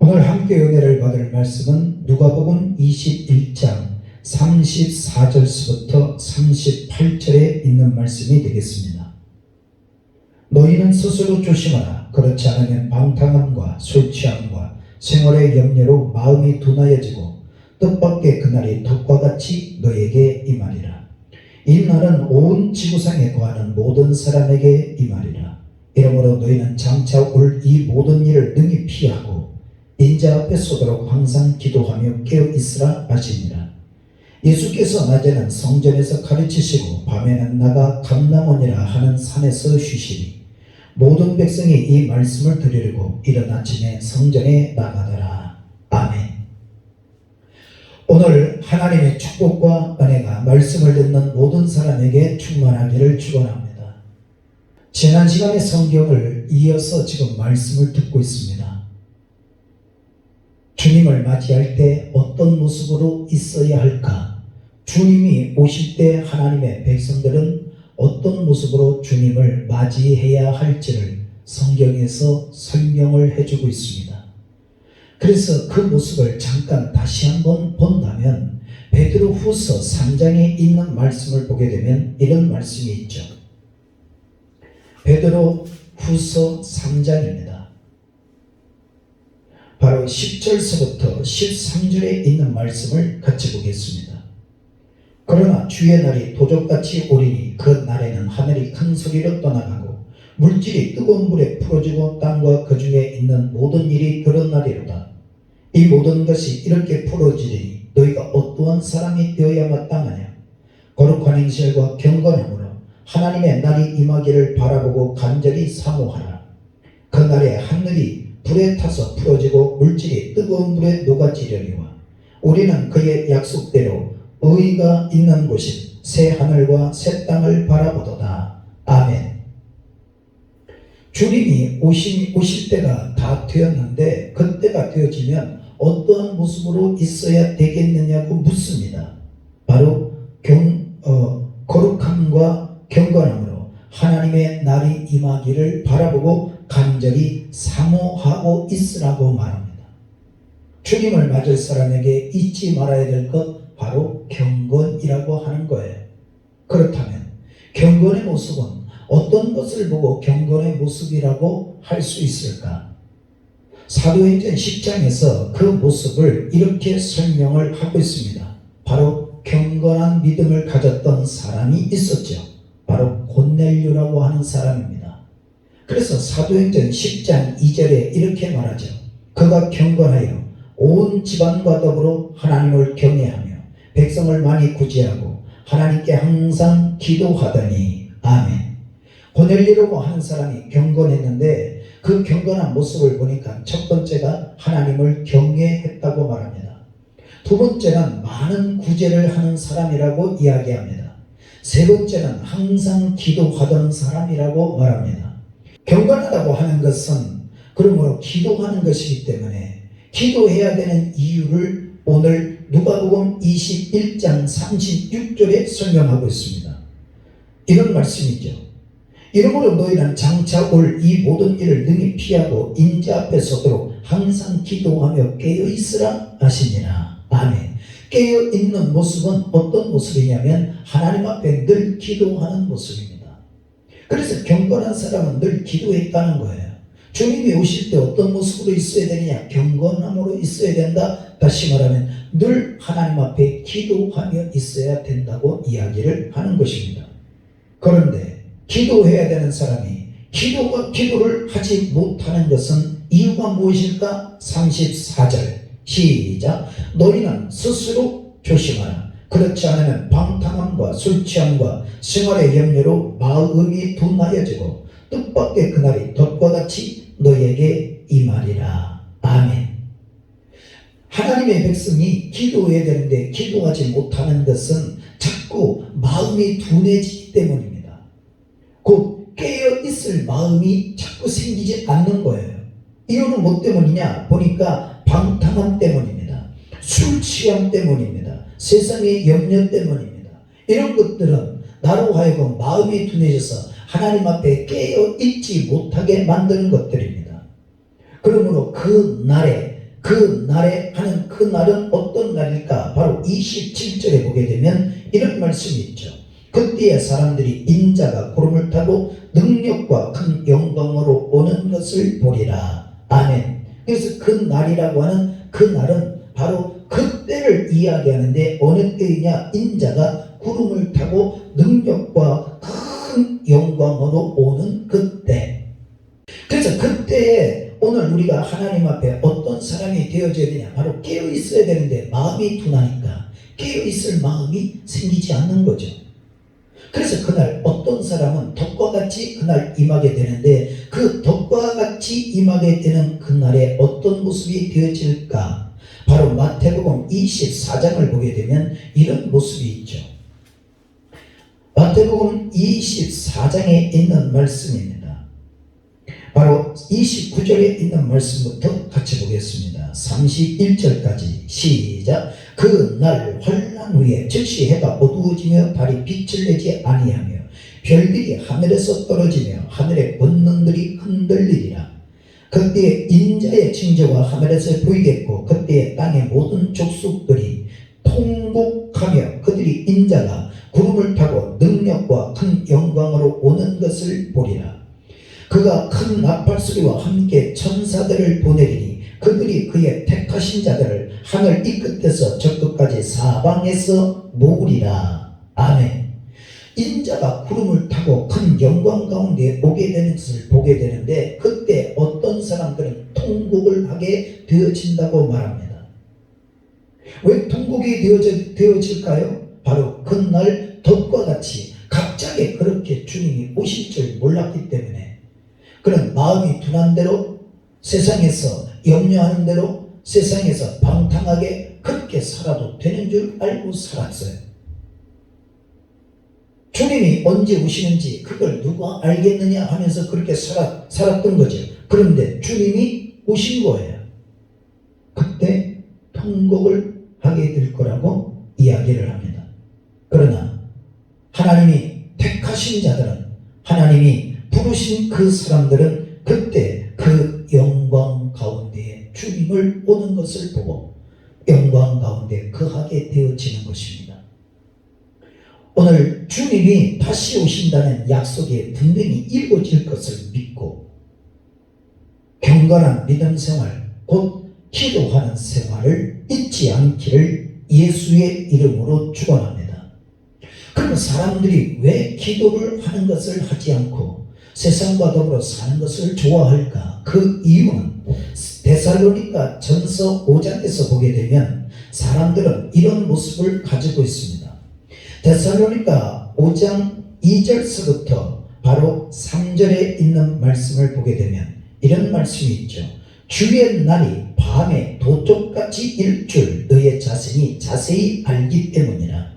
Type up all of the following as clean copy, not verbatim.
오늘 함께 은혜를 받을 말씀은 누가복음 21장 34절서부터 38절에 있는 말씀이 되겠습니다. 너희는 스스로 조심하라. 그렇지 않으면 방탕함과 술 취함과 생활의 염려로 마음이 둔하여지고 뜻밖의 그날이 덕과 같이 너희에게 임하리라. 이 날은 온 지구상에 거하는 모든 사람에게 임하리라. 이러므로 너희는 장차 올 이 모든 일을 능히 피하고 인자 앞에 서도록 항상 기도하며 깨어있으라 하시니라. 예수께서 낮에는 성전에서 가르치시고 밤에는 나가 감람원이라 하는 산에서 쉬시니 모든 백성이 이 말씀을 들으려고 이른 아침에 성전에 나가더라. 아멘. 오늘 하나님의 축복과 은혜가 말씀을 듣는 모든 사람에게 충만하기를 축원합니다. 지난 시간에 성경을 이어서 지금 말씀을 듣고 있습니다. 주님을 맞이할 때 어떤 모습으로 있어야 할까? 주님이 오실 때 하나님의 백성들은 어떤 모습으로 주님을 맞이해야 할지를 성경에서 설명을 해주고 있습니다. 그래서 그 모습을 잠깐 다시 한번 본다면 베드로후서 3장에 있는 말씀을 보게 되면 이런 말씀이 있죠. 베드로후서 3장입니다. 바로 10절서부터 13절에 있는 말씀을 같이 보겠습니다. 그러나 주의 날이 도적같이 오리니 그 날에는 하늘이 큰 소리로 떠나가고 물질이 뜨거운 물에 풀어지고 땅과 그 중에 있는 모든 일이 드러나리로다. 이 모든 것이 이렇게 풀어지리니 너희가 어떠한 사람이 되어야 마땅하냐? 거룩한 행실과 경건함으로 하나님의 날이 임하기를 바라보고 간절히 사모하라. 그 날에 하늘이 불에 타서 풀어지고 물질이 뜨거운 물에 녹아지려니와 우리는 그의 약속대로 의가 있는 곳인 새 하늘과 새 땅을 바라보도다. 아멘. 주님이 오실 때가 다 되었는데 그때가 되어지면 어떠한 모습으로 있어야 되겠느냐고 묻습니다. 바로 거룩함과 경건함으로 하나님의 날이 임하기를 바라보고 간절히 사모하고 있으라고 말합니다. 주님을 맞을 사람에게 잊지 말아야 될 것 바로 경건이라고 하는 거예요. 그렇다면 경건의 모습은 어떤 것을 보고 경건의 모습이라고 할 수 있을까? 사도행전 10장에서 그 모습을 이렇게 설명을 하고 있습니다. 바로 경건한 믿음을 가졌던 사람이 있었죠. 바로 고넬료라고 하는 사람입니다. 그래서 사도행전 10장 2절에 이렇게 말하죠. 그가 경건하여 온 집안과 더불어 하나님을 경외하며 백성을 많이 구제하고 하나님께 항상 기도하더니 아멘. 고넬료라고 하는 사람이 경건했는데 그 경건한 모습을 보니까 첫 번째가 하나님을 경외했다고 말합니다. 두 번째는 많은 구제를 하는 사람이라고 이야기합니다. 세 번째는 항상 기도하던 사람이라고 말합니다. 경건하다고 하는 것은 그러므로 기도하는 것이기 때문에 기도해야 되는 이유를 오늘 누가복음 21장 36절에 설명하고 있습니다. 이런 말씀이죠. 이러므로 너희는 장차 올 이 모든 일을 능히 피하고 인자 앞에 서도록 항상 기도하며 깨어있으라 하시니라. 아멘. 깨어있는 모습은 어떤 모습이냐면 하나님 앞에 늘 기도하는 모습입니다. 그래서 경건한 사람은 늘 기도했다는 거예요. 주님이 오실 때 어떤 모습으로 있어야 되느냐? 경건함으로 있어야 된다. 다시 말하면 늘 하나님 앞에 기도하며 있어야 된다고 이야기를 하는 것입니다. 그런데 기도해야 되는 사람이 기도를 하지 못하는 것은 이유가 무엇일까? 34절 시작. 너희는 스스로 조심하라. 그렇지 않으면 방탕함과 술 취함과 생활의 염려로 마음이 둔하여지고 뜻밖의 그날이 덕과 같이 너희에게 임하리라. 아멘. 하나님의 백성이 기도해야 되는데 기도하지 못하는 것은 자꾸 마음이 둔해지기 때문입니다. 곧 깨어있을 마음이 자꾸 생기지 않는 거예요. 이유는 뭐 때문이냐? 보니까 방탕함 때문입니다. 술 취함 때문입니다. 세상의 염려 때문입니다. 이런 것들은 나로 하여금 마음이 둔해져서 하나님 앞에 깨어있지 못하게 만드는 것들입니다. 그러므로 그 날에 그 날에 하는 그 날은 어떤 날일까? 바로 27절에 보게 되면 이런 말씀이 있죠. 그때에 사람들이 인자가 구름을 타고 능력과 큰 영광으로 오는 것을 보리라. 아멘. 그래서 그 날이라고 하는 그 날은 바로 그때를 이야기하는데 어느 때이냐? 인자가 구름을 타고 능력과 큰 영광으로 오는 그때. 그래서 그때에 오늘 우리가 하나님 앞에 어떤 사람이 되어져야 되냐? 바로 깨어 있어야 되는데 마음이 둔하니까 깨어 있을 마음이 생기지 않는 거죠. 그래서 그날 어떤 사람은 덕과 같이 그날 임하게 되는데 그 덕과 같이 임하게 되는 그날에 어떤 모습이 되어질까? 바로 마태복음 24장을 보게 되면 이런 모습이 있죠. 마태복음 24장에 있는 말씀입니다. 바로 29절에 있는 말씀부터 같이 보겠습니다. 31절까지 시작. 그 날 환난 후에 즉시 해가 어두워지며 달이 빛을 내지 아니하며 별들이 하늘에서 떨어지며 하늘의 권능들이 흔들리리라. 그때에 인자의 징조가 하늘에서 보이겠고 그때에 땅의 모든 족속들이 통곡하며 그들이 인자가 구름을 타고 능력과 큰 영광으로 오는 것을 보리라. 그가 큰 나팔소리와 함께 천사들을 보내리니 그들이 그의 택하신 자들을 하늘 이 끝에서 저 끝까지 사방에서 모으리라. 아멘. 인자가 구름을 타고 큰 영광 가운데 오게 되는 것을 보게 되는데 그때 어떤 사람들은 통곡을 하게 되어진다고 말합니다. 왜 통곡이 되어질까요? 바로 그날 덕과 같이 갑자기 그렇게 주님이 오실 줄 몰랐기 때문에 그런 마음이 둔한 대로 세상에서 염려하는 대로 세상에서 방탕하게 그렇게 살아도 되는 줄 알고 살았어요. 주님이 언제 오시는지 그걸 누가 알겠느냐 하면서 그렇게 살았던 거죠. 그런데 주님이 오신 거예요. 그때 통곡을 하게 될 거라고 이야기를 합니다. 그러나 하나님이 택하신 자들은 하나님이 부르신 그 사람들은 그때 그 영광 가운데에 주님을 오는 것을 보고 영광 가운데 거하게 되어지는 것입니다. 오늘 주님이 다시 오신다는 약속이 분명히 이루어질 것을 믿고 경건한 믿음 생활, 곧 기도하는 생활을 잊지 않기를 예수의 이름으로 축원합니다. 그러면 사람들이 왜 기도를 하는 것을 하지 않고 세상과 더불어 사는 것을 좋아할까? 그 이유는 데살로니가 전서 5장에서 보게 되면 사람들은 이런 모습을 가지고 있습니다. 데살로니가 5장 2절서부터 바로 3절에 있는 말씀을 보게 되면 이런 말씀이 있죠. 주의 날이 밤에 도적같이 일 줄 너의 자신이 자세히 알기 때문이라.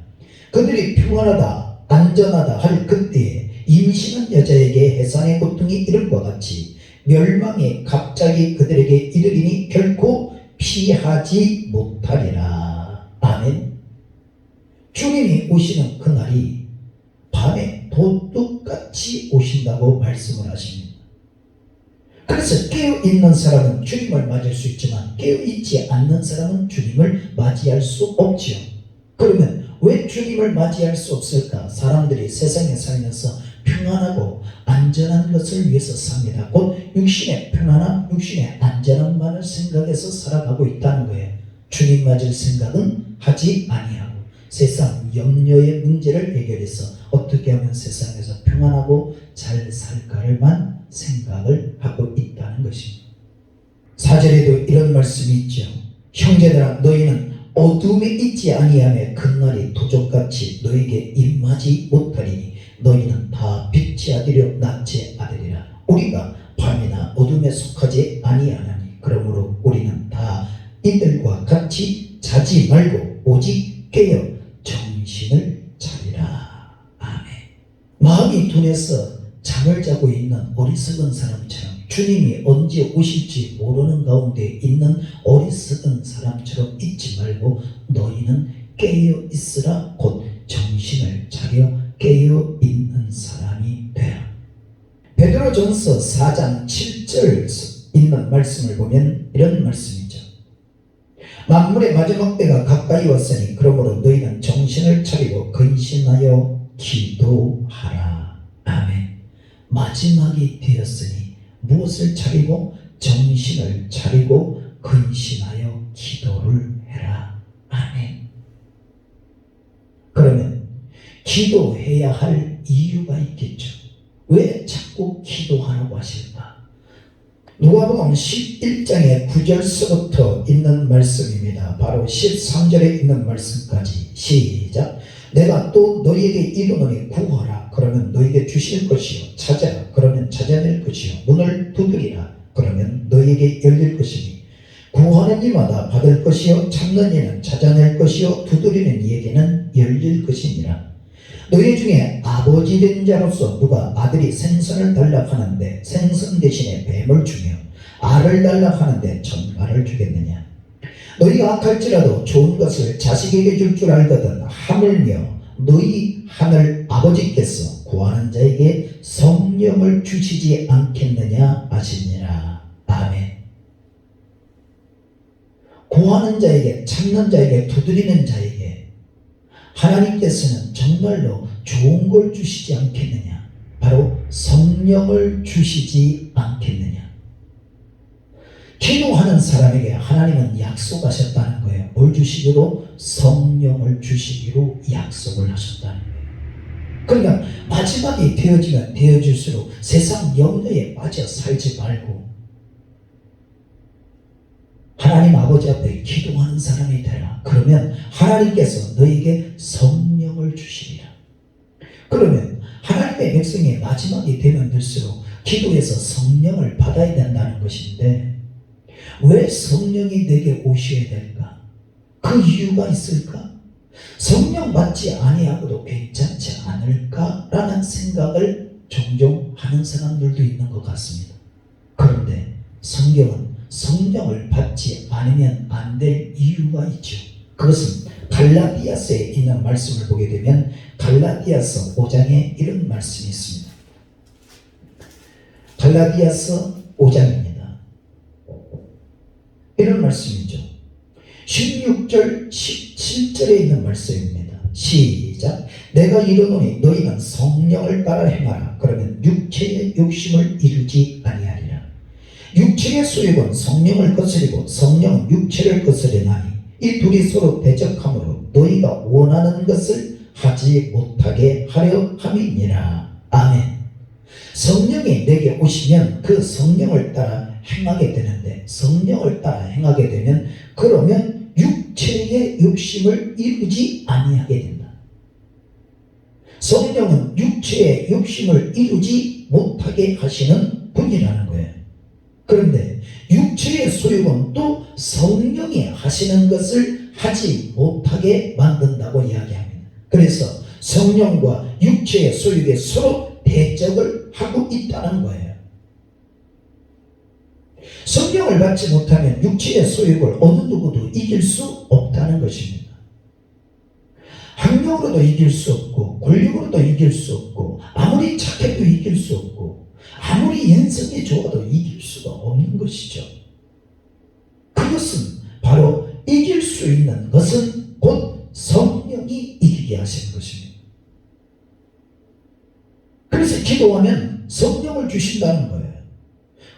그들이 평안하다 안전하다 할 그때에 임신한 여자에게 해산의 고통이 이를 것 같이 멸망이 갑자기 그들에게 이르리니 결코 피하지 못하리라. 아멘. 주님이 오시는 그날이 밤에 도둑같이 오신다고 말씀을 하십니다. 그래서 깨어있는 사람은 주님을 맞을 수 있지만 깨어있지 않는 사람은 주님을 맞이할 수 없지요. 그러면 왜 주님을 맞이할 수 없을까? 사람들이 세상에 살면서 평안하고 안전한 것을 위해서 삽니다. 곧 육신의 평안함, 육신의 안전함만을 생각해서 살아가고 있다는 거예요. 주님 맞을 생각은 하지 아니하고 세상 염려의 문제를 해결해서 어떻게 하면 세상에서 평안하고 잘 살까를만 생각을 하고 있다는 것입니다. 4절에도 이런 말씀이 있죠. 형제들아 너희는 어둠에 있지 아니하며 그날이 도적같이 너에게 임하지 못하리니 너희는 다 빛의 아들이요 낮의 아들이라. 우리가 밤이나 어둠에 속하지 아니하나니 그러므로 우리는 다 이들과 같이 자지 말고 오직 깨어 정신을 차리라. 아멘. 마음이 둔해서 잠을 자고 있는 어리석은 사람처럼 주님이 언제 오실지 모르는 가운데 있는 어리석은 사람처럼 있지 말고 너희는 깨어 있으라. 곧 정신을 차려 깨어 있는 사람이 되라. 베드로전서 4장 7절 있는 말씀을 보면 이런 말씀이죠. 만물의 마지막 때가 가까이 왔으니 그러므로 너희는 정신을 차리고 근신하여 기도하라. 아멘. 마지막이 되었으니 무엇을 차리고? 정신을 차리고 근신하여 기도를 해라. 아멘. 그러면 기도해야 할 이유가 있겠죠. 왜 자꾸 기도하라고 하실까? 누가복음 11장의 9절서부터 있는 말씀입니다. 바로 13절에 있는 말씀까지 시작. 내가 또 너희에게 이르노니 구하라 그러면 너희에게 주실 것이요 찾아라 그러면 찾아낼 것이요 문을 두드리라 그러면 너희에게 열릴 것이니 구하는 이마다 받을 것이요 찾는 이는 찾아낼 것이요 두드리는 이에게는 열릴 것이니라. 너희 중에 아버지 된 자로서 누가 아들이 생선을 달라 하는데 생선 대신에 뱀을 주며 알을 달라 하는데 전갈을 주겠느냐? 너희가 악할지라도 좋은 것을 자식에게 줄 줄 알거든 하물며 너희 하늘 아버지께서 구하는 자에게 성령을 주시지 않겠느냐 하시니라. 아멘. 구하는 자에게, 찾는 자에게, 두드리는 자에게 하나님께서는 정말로 좋은 걸 주시지 않겠느냐? 바로 성령을 주시지 않겠느냐? 기도하는 사람에게 하나님은 약속하셨다는 거예요. 뭘 주시기로? 성령을 주시기로 약속을 하셨다는 거예요. 그러니까 마지막이 되어지면 되어질수록 세상 염려에 빠져 살지 말고 하나님 아버지 앞에 기도하는 사람이 되라. 그러면 하나님께서 너에게 성령을 주시리라. 그러면 하나님의 백성의 마지막이 되면 될수록 기도에서 성령을 받아야 된다는 것인데 왜 성령이 내게 오셔야 될까? 그 이유가 있을까? 성령 받지 아니하고도 괜찮지 않을까라는 생각을 종종 하는 사람들도 있는 것 같습니다. 그런데 성경은 성령을 받지 않으면 안 될 이유가 있죠. 그것은 갈라디아서에 있는 말씀을 보게 되면 갈라디아서 5장에 이런 말씀이 있습니다. 갈라디아서 5장입니다. 이런 말씀이죠. 16절 17절에 있는 말씀입니다. 시작. 내가 이르노니 너희는 성령을 따라 행하라. 그러면 육체의 욕심을 이루지 아니하리라. 육체의 소욕은 성령을 거스리고 성령은 육체를 거스리나니 이 둘이 서로 대적하므로 너희가 원하는 것을 하지 못하게 하려 함이니라. 아멘. 성령이 내게 오시면 그 성령을 따라 행하게 되는데 성령을 따라 행하게 되면 그러면 육체의 욕심을 이루지 아니하게 된다. 성령은 육체의 욕심을 이루지 못하게 하시는 분이라는 거예요. 그런데 육체의 소욕은 또 성령이 하시는 것을 하지 못하게 만든다고 이야기합니다. 그래서 성령과 육체의 소욕에 서로 대적을 하고 있다는 거예요. 성령을 받지 못하면 육체의 소욕을 어느 누구도 이길 수 없다는 것입니다. 학력으로도 이길 수 없고 권력으로도 이길 수 없고 아무리 착해도 이길 수 없고 아무리 인성이 좋아도 이길 수가 없는 것이죠. 그것은 바로 이길 수 있는 것은 곧 성령이 이기게 하시는 것입니다. 그래서 기도하면 성령을 주신다는 거예요.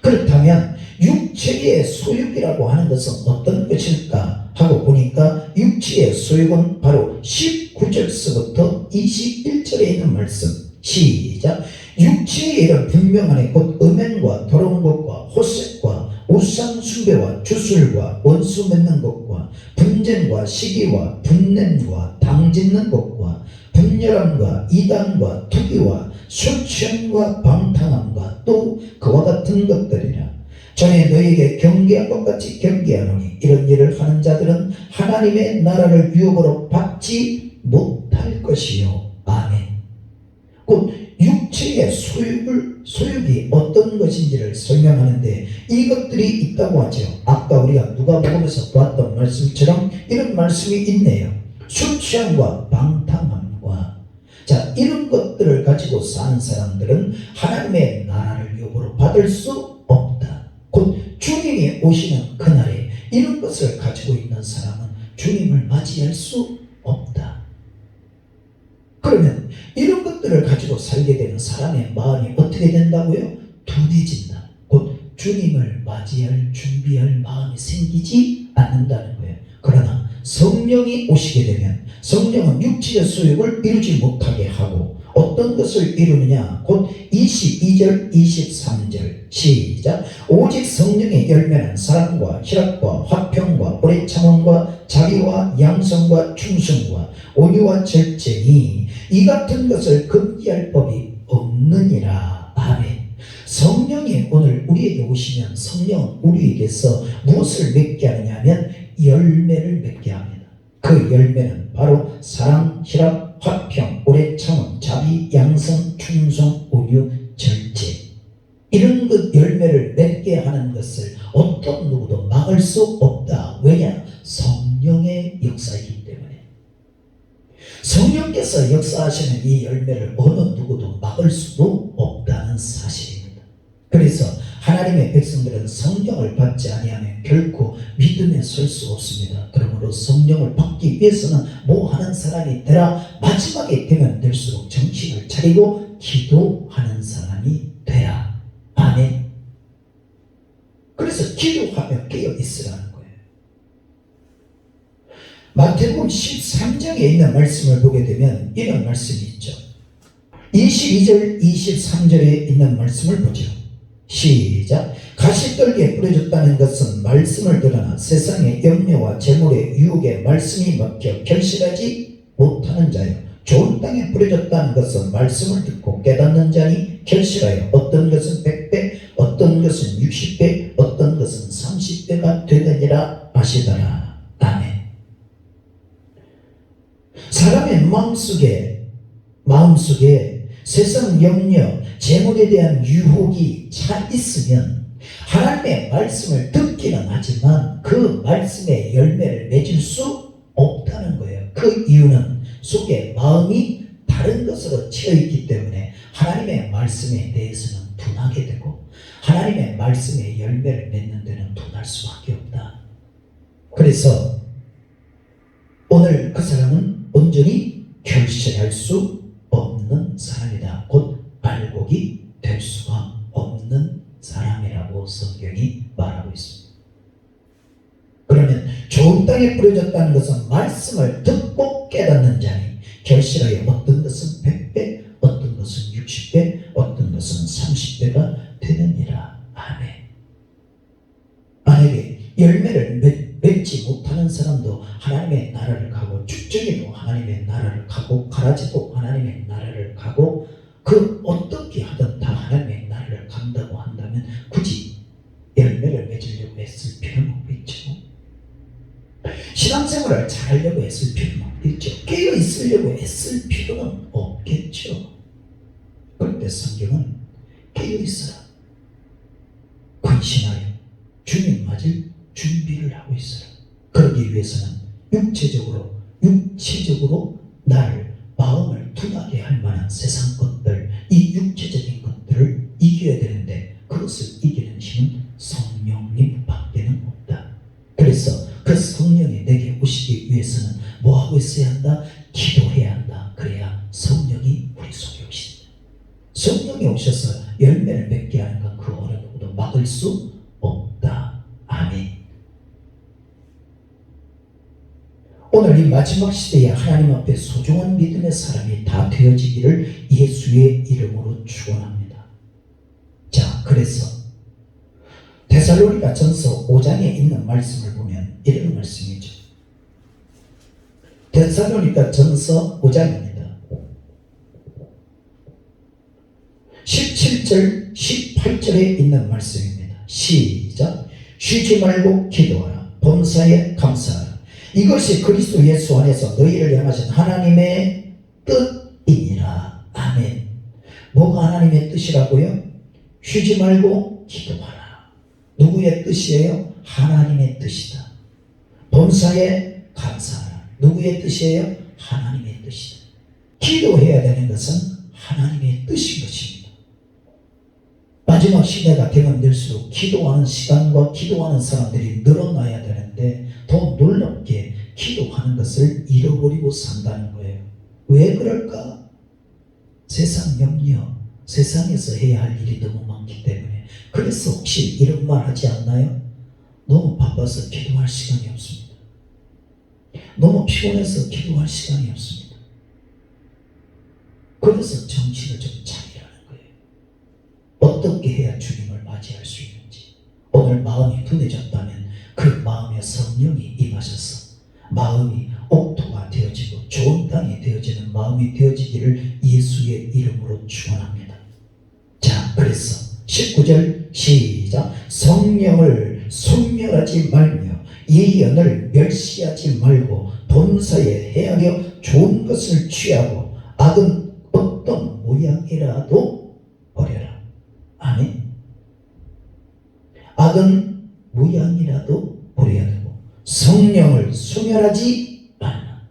그렇다면 육체의 소욕이라고 하는 것은 어떤 것일까 하고 보니까 육체의 소욕은 바로 19절서부터 21절에 있는 말씀 시작. 육체의 일은 분명하니 곧 음행과 더러운 것과 호색과 우상 숭배와 주술과 원수 맺는 것과 분쟁과 시기와 분냄과 당짓는 것과 분열함과 이단과 투기와 술 취함과 방탕함과 또 그와 같은 것들이라. 전에 너희에게 경계한 것 같이 경계하노니 이런 일을 하는 자들은 하나님의 나라를 유업으로 받지 못할 것이요. 아멘. 곧 육체의 소욕이 어떤 것인지를 설명하는데 이것들이 있다고 하죠. 아까 우리가 누가복음에서 보았던 말씀처럼 이런 말씀이 있네요. 술 취함과 방탕함과 자 이런 것들을 가지고 사는 사람들은 하나님의 나라를 유업으로 받을 수 없다. 곧 주님이 오시는 그날에 이런 것을 가지고 있는 사람은 주님을 맞이할 수 없다. 그러면 이런 것들을 가지고 살게 되는 사람의 마음이 어떻게 된다고요? 둔해진다. 곧 주님을 맞이할 준비할 마음이 생기지 않는다는 거예요. 그러나 성령이 오시게 되면 성령은 육체의 소욕을 이루지 못하게 하고 어떤 것을 이루느냐? 곧 22절 23절 시작. 오직 성령의 열매는 사랑과 희락과 화평과 오래 참음과 자비와 양성과 충성과 온유와 절제니 이 같은 것을 금지할 법이 없느니라. 아멘. 성령이 오늘 우리에게 오시면 성령은 우리에게서 무엇을 맺게 하느냐 하면 열매를 맺게 합니다. 그 열매는 바로 사랑, 희락, 화평, 오래 참음, 자비, 양성, 충성, 온유, 절제. 이런 것 열매를 맺게 하는 것을 어떤 누구도 막을 수 없다. 왜냐? 성령의 역사이기 때문에. 성령께서 역사하시는 이 열매를 어느 누구도 막을 수도 없다는 사실입니다. 그래서 하나님의 백성들은 성령을 받지 아니하면 결코 믿음에 설 수 없습니다. 그러므로 성령을 받기 위해서는 뭐 하는 사람이 되라. 마지막에 되면 될수록 정신을 차리고 기도하는 사람이 되라. 아멘. 그래서 기도하며 깨어 있으라는 거예요. 마태복음 13장에 있는 말씀을 보게 되면 이런 말씀이 있죠. 22절 23절에 있는 말씀을 보죠. 시작. 가시떨기에 뿌려졌다는 것은 말씀을 들으나 세상의 염려와 재물의 유혹에 말씀이 막혀 결실하지 못하는 자요. 좋은 땅에 뿌려졌다는 것은 말씀을 듣고 깨닫는 자니 결실하여 어떤 것은 100배, 어떤 것은 60배, 어떤 것은 30배가 되느니라 하시더라. 아멘. 사람의 마음속에 세상 염려, 재물에 대한 유혹이 차 있으면 하나님의 말씀을 듣기는 하지만 그 말씀의 열매를 맺을 수 없다는 거예요. 그 이유는 속에 마음이 다른 것으로 채어있기 때문에 하나님의 말씀에 대해서는 둔하게 되고 하나님의 말씀의 열매를 맺는 데는 둔할 수밖에 없다. 그래서 오늘 그 사람은 온전히 결실할 수 없는 사람이다. 곧 알곡이 될 수가 없는 사람이라고 성경이 말하고 있습니다. 그러면 좋은 땅에 뿌려졌다는 것은 말씀을 듣고 깨닫는 자니 결실하여 어떤 것은 100배, 어떤 것은 60배, 어떤 것은 30배가 되느니라. 아멘. 만약에 열매를 맺지 못하는 사람도 하나님의 나라를 가고 쭉정이도 하나님의 나라를 가고 가라지도 하나님의 나라를 가고 그 어떻게 하든 다 하나님의 나라를 간다고 한다면 굳이 열매를 맺으려고 애쓸 필요는 없겠죠. 신앙생활을 잘하려고 애쓸 필요는 없겠죠. 깨어 있으려고 애쓸 필요는 없겠죠. 그런데 성경은 깨어 있어라. 근신하여 주님 맞을 준비를 하고 있어라. 그러기 위해서는 육체적으로 나를 마음을 둔하게 할 만한 세상 것들, 이 육체적인 것들을 이겨야 되는데 그것을 이기는 힘은 성령님 밖에는 없다. 그래서 그 성령이 내게 오시기 위해서는 뭐하고 있어야 한다? 기도해야 한다. 그래야 성령이 우리 속에 오신다. 성령이 오셔서 열매를 맺게 하는 건 그 어느 누구도 막을 수 없다. 아멘. 오늘 이 마지막 시대에 하나님 앞에 소중한 믿음의 사람이 다 되어지기를 예수의 이름으로 축원합니다. 자, 그래서 데살로니가 전서 5장에 있는 말씀을 보면 이런 말씀이죠. 데살로니가 전서 5장입니다. 17절 18절에 있는 말씀입니다. 시작. 쉬지 말고 기도하라. 범사에 감사하라. 이것이 그리스도 예수 안에서 너희를 향하신 하나님의 뜻이니라. 아멘. 뭐가 하나님의 뜻이라고요? 쉬지 말고 기도하라. 누구의 뜻이에요? 하나님의 뜻이다. 범사에 감사하라. 누구의 뜻이에요? 하나님의 뜻이다. 기도해야 되는 것은 하나님의 뜻인 것입니다. 마지막 시대가 되면 될수록 기도하는 시간과 기도하는 사람들이 늘어나야 되는데 더 놀랍게 기도하는 것을 잃어버리고 산다는 거예요. 왜 그럴까? 세상 염려, 세상에서 해야 할 일이 너무 많기 때문에. 그래서 혹시 이런 말 하지 않나요? 너무 바빠서 기도할 시간이 없습니다. 너무 피곤해서 기도할 시간이 없습니다. 그래서 정신을 좀 차리라는 거예요. 어떻게 해야 주님을 맞이할 수 있는지. 오늘 마음이 둔해졌다면 그 마음에 성령이 임하셔서 마음이 옥토가 되어지고 좋은 땅이 되어지는 마음이 되어지기를 예수의 이름으로 축원합니다. 자, 그래서 19절 시작. 성령을 소멸하지 말며 예언을 멸시하지 말고 본사에 헤아려 좋은 것을 취하고 악은 어떤 모양이라도 버려라. 아멘. 악은 모양이라도 버려야 되고 성령을 소멸하지 말라.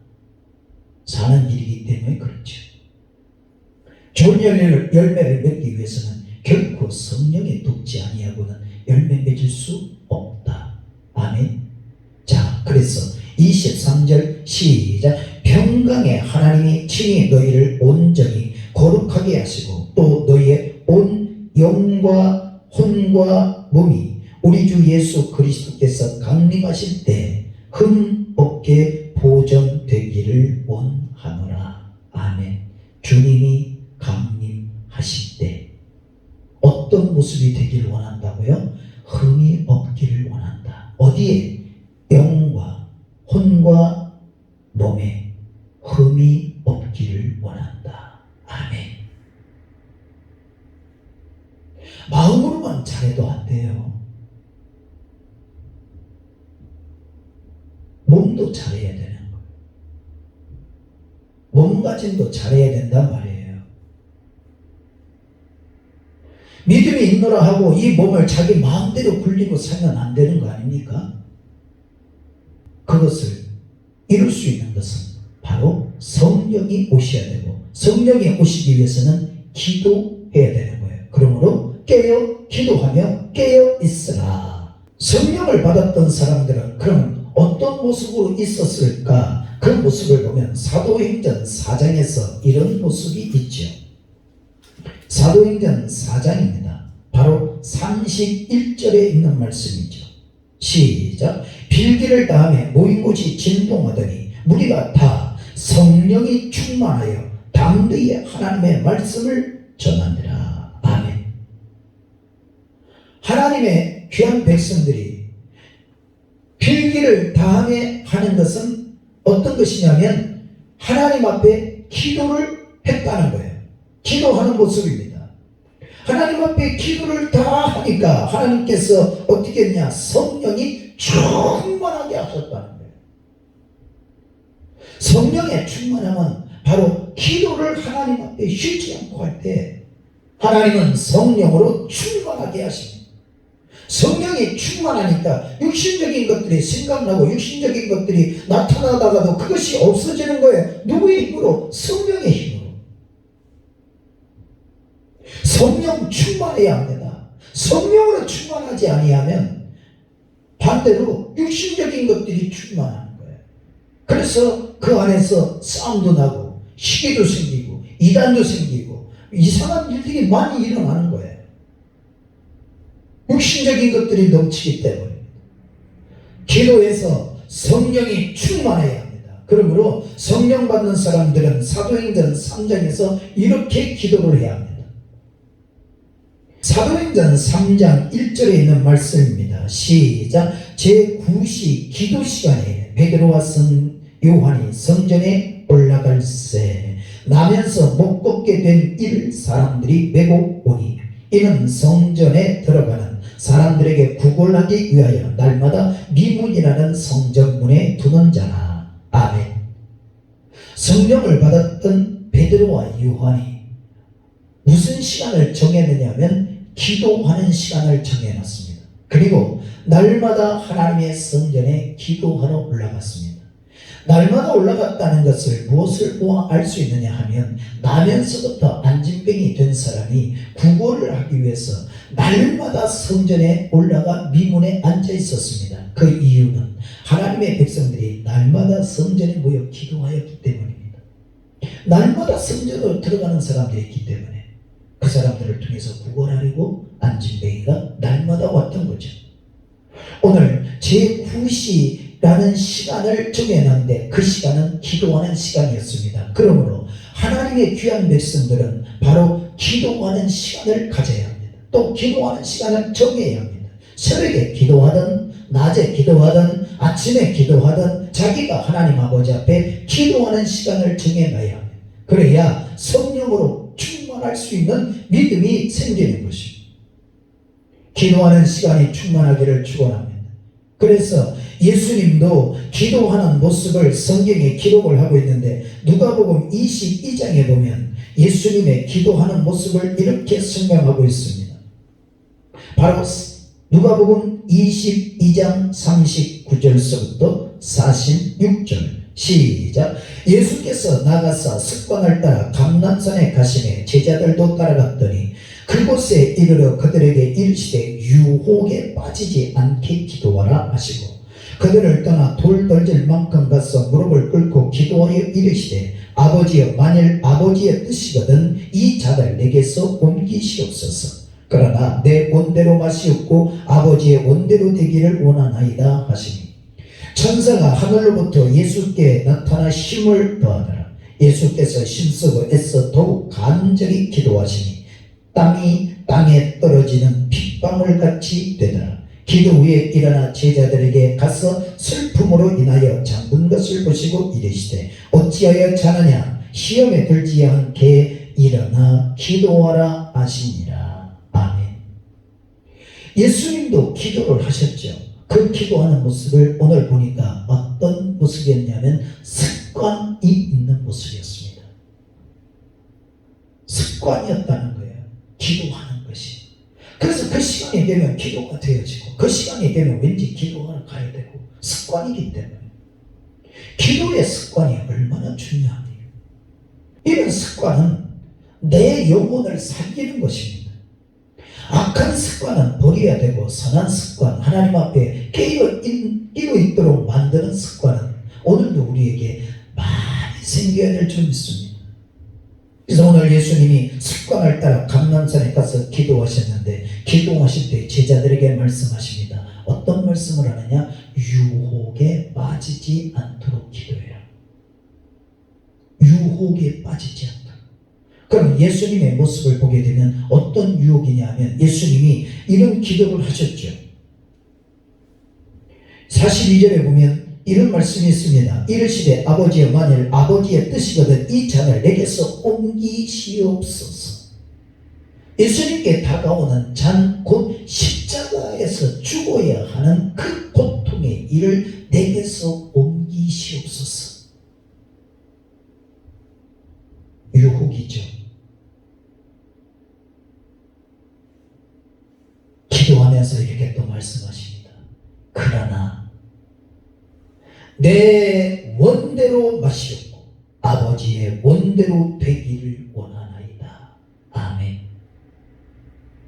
사는 일이기 때문에 그렇죠. 좋은 열매를 맺기 위해서는 결코 성령에 돕지 아니하고는 열매 맺을 수 없다. 아멘. 자, 그래서 23절 시작. 평강의 하나님이 친히 너희를 온전히 거룩하게 하시고 또 너희의 온 영과 혼과 몸이 우리 주 예수 그리스도께서 강림하실 때 흠 없게 보존되기를 원하노라. 아멘. 주님이 강림하실 때 어떤 모습이 되기를 원한다고요? 흠이 없기를 원한다. 어디에? 영과 혼과 몸에 흠이 없기를 원한다. 아멘. 마음으로만 잘해도 안 돼요. 몸도 잘해야 되는 거예요. 몸가짐도 잘해야 된단 말이에요. 믿음이 있노라 하고 이 몸을 자기 마음대로 굴리고 살면 안 되는 거 아닙니까? 그것을 이룰 수 있는 것은 바로 성령이 오셔야 되고 성령이 오시기 위해서는 기도해야 되는 거예요. 그러므로 깨어 기도하며 깨어 있으라. 성령을 받았던 사람들은 그럼 어떤 모습으로 있었을까? 그 모습을 보면 사도행전 4장에서 이런 모습이 있죠. 사도행전 4장입니다. 바로 31절에 있는 말씀이죠. 시작. 빌기를 다음에 모인 곳이 진동하더니 무리가 다 성령이 충만하여 담대히 하나님의 말씀을 전하니라. 아멘. 하나님의 귀한 백성들이 빌기를 다음에 하는 것은 어떤 것이냐면 하나님 앞에 기도를 했다는 거예요. 기도하는 모습입니다. 하나님 앞에 기도를 다 하니까 하나님께서 어떻게 했냐? 성령이 충만하게 하셨다는 거예요. 성령의 충만함은 바로 기도를 하나님 앞에 쉬지 않고 할 때 하나님은 성령으로 충만하게 하십니다. 성령이 충만하니까 육신적인 것들이 생각나고 육신적인 것들이 나타나다가도 그것이 없어지는 거예요. 누구의 힘으로? 성령의 힘으로. 성령 충만해야 합니다. 성령으로 충만하지 아니하면 반대로 육신적인 것들이 충만하는 거예요. 그래서 그 안에서 싸움도 나고 시기도 생기고 이단도 생기고 이상한 일들이 많이 일어나는 거예요. 육신적인 것들이 넘치기 때문에 기도에서 성령이 충만해야 합니다. 그러므로 성령 받는 사람들은 사도행전 3장에서 이렇게 기도를 해야 합니다. 사도행전 3장 1절에 있는 말씀입니다. 시작. 제9시 기도 시간에 베드로와 요한이 성전에 올라갈새 나면서 못 걷게 된 이를 사람들이 메고 오니 이는 성전에 들어가는 사람들에게 구걸하기 위하여 날마다 미문이라는 성전문에 두는 자라. 아멘. 성령을 받았던 베드로와 요한이 무슨 시간을 정해느냐면 기도하는 시간을 정해놨습니다. 그리고 날마다 하나님의 성전에 기도하러 올라갔습니다. 날마다 올라갔다는 것을 무엇을 보아 알 수 있느냐 하면 나면서부터 안진병이 된 사람이 구걸을 하기 위해서 날마다 성전에 올라가 미문에 앉아 있었습니다. 그 이유는 하나님의 백성들이 날마다 성전에 모여 기도하였기 때문입니다. 날마다 성전으로 들어가는 사람들이 있기 때문에 그 사람들을 통해서 구걸하려고 안진뱅이가 날마다 왔던 거죠. 오늘 제9시라는 시간을 정해놨는데 그 시간은 기도하는 시간이었습니다. 그러므로 하나님의 귀한 백성들은 바로 기도하는 시간을 가져야 합니다. 또 기도하는 시간을 정해야 합니다. 새벽에 기도하든 낮에 기도하든 아침에 기도하든 자기가 하나님 아버지 앞에 기도하는 시간을 정해놔야 합니다. 그래야 성령으로 충만할 수 있는 믿음이 생기는 것입니다. 기도하는 시간이 충만하기를 축원합니다. 그래서 예수님도 기도하는 모습을 성경에 기록을 하고 있는데 누가복음 22장에 보면 예수님의 기도하는 모습을 이렇게 설명하고 있습니다. 바로 누가복음 22장 39절서부터 46절 시작. 예수께서 나가사 습관을 따라 감람산에 가시매 제자들도 따라갔더니 그곳에 이르러 그들에게 이르시되 유혹에 빠지지 않게 기도하라 하시고 그들을 떠나 돌 던질 만큼 가서 무릎을 꿇고 기도하여 이르시되 아버지여 만일 아버지의 뜻이거든 이 잔을 내게서 옮기시옵소서. 그러나 내 원대로 마시옵고 아버지의 원대로 되기를 원하나이다 하시니 천사가 하늘로부터 예수께 나타나 힘을 더하더라. 예수께서 힘쓰고 애써 더욱 간절히 기도하시니 땅이 땅에 떨어지는 핏방울같이 되더라. 기도 후에 일어나 제자들에게 가서 슬픔으로 인하여 잠든 것을 보시고 이르시되 어찌하여 자느냐 시험에 들지 않게 일어나 기도하라 하시니라. 아멘. 예수님도 기도를 하셨죠. 그 기도하는 모습을 오늘 보니까 어떤 모습이었냐면 습관이 있는 모습이었습니다. 습관이었다는 거예요. 기도하는 것이. 그래서 그 시간이 되면 기도가 되어지고 그 시간이 되면 왠지 기도하러 가야 되고 습관이기 때문에 기도의 습관이 얼마나 중요합니까? 이런 습관은 내 영혼을 살리는 것입니다. 악한 습관은 버려야 되고 선한 습관, 하나님 앞에 깨어 있도록 만드는 습관은 오늘도 우리에게 많이 생겨야 될 줄 믿습니다. 그래서 오늘 예수님이 습관을 따라 감람산에 가서 기도하셨는데 기도하실 때 제자들에게 말씀하십니다. 어떤 말씀을 하느냐? 유혹에 빠지지 않도록 기도해라. 유혹에 빠지지 않도록. 그럼 예수님의 모습을 보게 되면 어떤 유혹이냐 하면 예수님이 이런 기도를 하셨죠. 42절에 보면 이런 말씀이 있습니다. 이르시되 아버지여 만일 아버지의 뜻이거든 이 잔을 내게서 옮기시옵소서. 예수님께 다가오는 잔 곧 십자가에서 죽어야 하는 그 고통의 일을 내게서 옮기시옵소서. 유혹이죠. 기도하면서 이렇게 또 말씀하십니다. 그러나 내 원대로 마시옵고 아버지의 원대로 되기를 원하나이다. 아멘.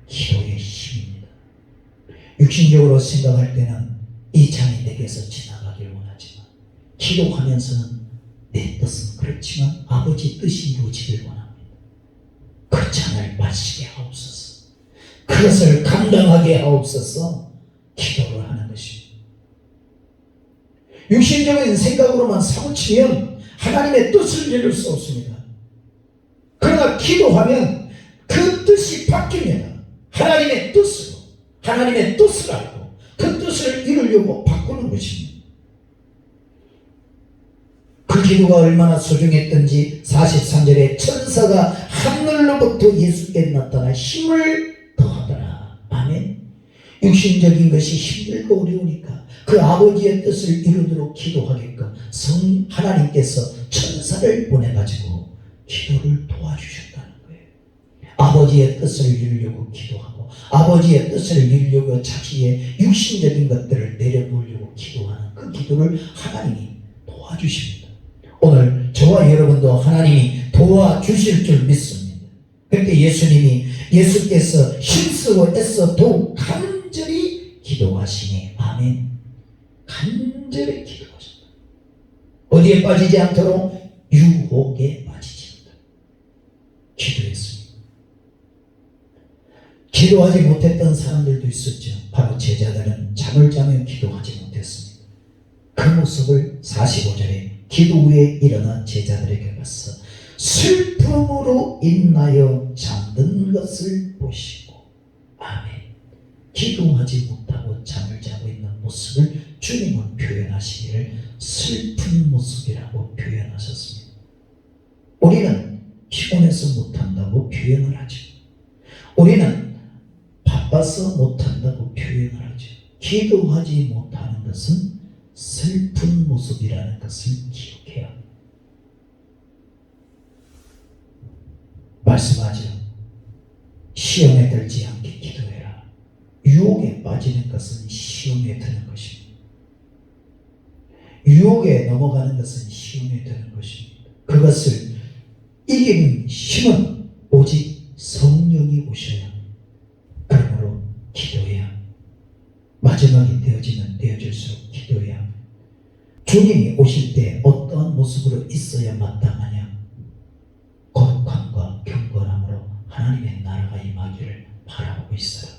기도의 힘입니다. 육신적으로 생각할 때는 이 잔이 내게서 지나가기를 원하지만 기도하면서는 내 뜻은 그렇지만 아버지 뜻이 이루어지길 원합니다. 그 잔을 마시게 하옵소서. 그것을 감당하게 하옵소서. 기도를 하는 것입니다. 육신적인 생각으로만 사고치면 하나님의 뜻을 이룰 수 없습니다. 그러나 기도하면 그 뜻이 바뀝니다. 하나님의 뜻으로, 하나님의 뜻을 알고 그 뜻을 이루려고 바꾸는 것입니다. 그 기도가 얼마나 소중했던지 43절에 천사가 하늘로부터 예수께 나타나 힘을 더하더라. 아멘. 육신적인 것이 힘들고 어려우니까 그 아버지의 뜻을 이루도록 기도하게끔 하나님께서 천사를 보내가지고 기도를 도와주셨다는 거예요. 아버지의 뜻을 이루려고 기도하고 아버지의 뜻을 이루려고 자기의 육신적인 것들을 내려놓으려고 기도하는 그 기도를 하나님이 도와주십니다. 오늘 저와 여러분도 하나님이 도와주실 줄 믿습니다. 그런데 예수께서 힘쓰고 애써 더욱 간절히 기도하시니 아멘. 간절히 기도하셨다. 어디에 빠지지 않도록 유혹에 빠지지 않도록 기도했습니다. 기도하지 못했던 사람들도 있었죠. 바로 제자들은 잠을 자며 기도하지 못했습니다. 그 모습을 45절에 기도 후에 일어난 제자들에게 가서 슬픔으로 인하여 잠든 것을 보시고 아멘. 기도하지 못하고 잠을 자고 있는 모습을 주님은 표현하시기를 슬픈 모습이라고 표현하셨습니다. 우리는 피곤해서 못한다고 표현을 하죠. 우리는 바빠서 못한다고 표현을 하죠. 기도하지 못하는 것은 슬픈 모습이라는 것을 기억해야 합니다. 말씀하죠. 시험에 들지 않게 기도해라. 유혹에 빠지는 것은 시험에 드는 것입니다. 유혹에 넘어가는 것은 시험에 드는 것입니다. 그것을 이기는 힘은 오직 성령이 오셔야 합니다. 그러므로 기도해야 합니다. 마지막이 되어지면 되어질수록 기도해야 합니다. 주님이 오실 때 어떠한 모습으로 있어야 마땅하냐? 거룩함과 경건함으로 하나님의 나라가 임하기를 바라보고 있어요.